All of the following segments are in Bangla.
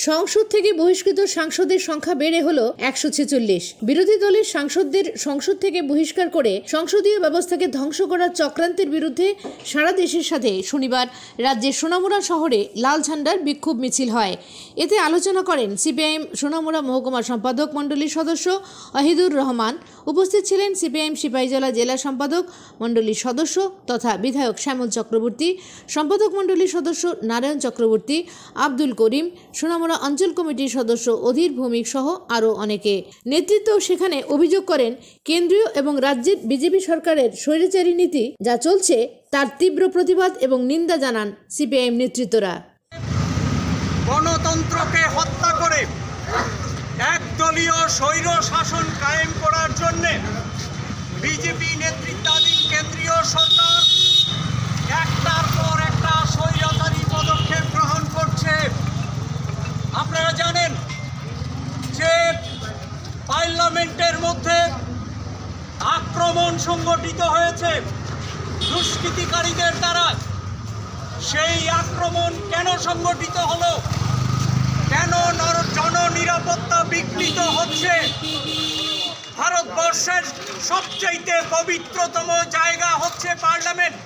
সংসদ থেকে বহিষ্কৃত সাংসদের সংখ্যা বেড়ে হলো 146। বিরোধী দলের সাংসদদের সংসদ থেকে বহিষ্কার করে সংসদীয় ব্যবস্থাকে ধ্বংস করার চক্রান্তের বিরুদ্ধে সারা দেশের সাথে শনিবার রাজ্যের সোনামুড়া শহরে লাল ঝান্ডার বিক্ষোভ মিছিল হয়। এতে আলোচনা করেন সিপিআইএম সোনামুড়া মহকুমা সম্পাদক মণ্ডলীর সদস্য ওয়াহিদুর রহমান। উপস্থিত ছিলেন সিপিআইএম সিপাহীজলা জেলা সম্পাদক মণ্ডলীর সদস্য তথা বিধায়ক শ্যামল চক্রবর্তী, সম্পাদক মণ্ডলীর সদস্য নারায়ণ চক্রবর্তী, আব্দুল করিম, সোনামুড়া অঞ্চল কমিটির সদস্য অধীর ভৌমিক সহ আরও অনেকে। নেতৃত্ব সেখানে অভিযোগ করেন কেন্দ্রীয় এবং রাজ্যের বিজেপি সরকারের স্বৈরাচারী নীতি যা চলছে তার তীব্র প্রতিবাদ এবং নিন্দা জানান সিপিআইএম নেতৃত্বরা। গণতন্ত্রকে হত্যা করে একদলীয় স্বৈর শাসন কায়েম করার জন্য বিজেপি নেতৃত্বাধীন কেন্দ্রীয় সরকার একটার পর একটা স্বৈরাচারী পদক্ষেপ গ্রহণ করছে। আপনারা জানেন যে পার্লামেন্টের মধ্যে আক্রমণ সংগঠিত হয়েছে দুষ্কৃতিকারীদের দ্বারা। সেই আক্রমণ কেন সংগঠিত হলো, কেন জননিরাপত্তা বিঘ্নিত হচ্ছে? ভারতবর্ষের সবচাইতে পবিত্রতম জায়গা হচ্ছে পার্লামেন্ট।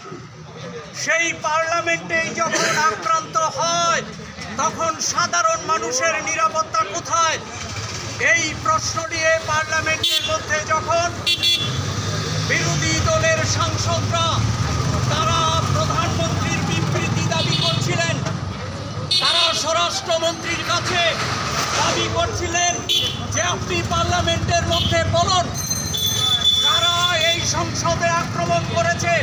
সেই পার্লামেন্টেই যখন আক্রান্ত হয় তখন সাধারণ মানুষের নিরাপত্তা কোথায়? এই প্রশ্ন নিয়ে পার্লামেন্টের মধ্যে যখন বিরোধী দলের সাংসদরা তারা প্রধানমন্ত্রীর বিবৃতি দাবি করছিলেন, তারা স্বরাষ্ট্রমন্ত্রীর কাছে দাবি করছিলেন যে আপনি পার্লামেন্টের মধ্যে বলুন কারা এই সংসদে আক্রমণ করেছে,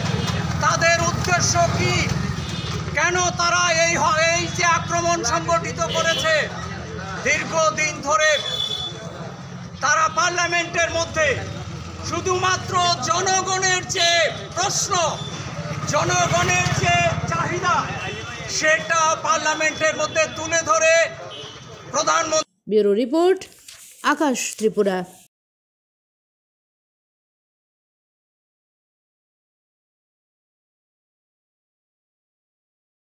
তাদের উদ্দেশ্য কি, কেন তারা এই যে আক্রমণ সংগঠিত করেছে। দীর্ঘদিন ধরে তারা পার্লামেন্টের মধ্যে শুধুমাত্র জনগণের যে প্রশ্ন, জনগণের যে চাহিদা, সেটা পার্লামেন্টের মধ্যে তুলে ধরে প্রধানমন্ত্রী। ব্যুরো রিপোর্ট, আকাশ ত্রিপুরা।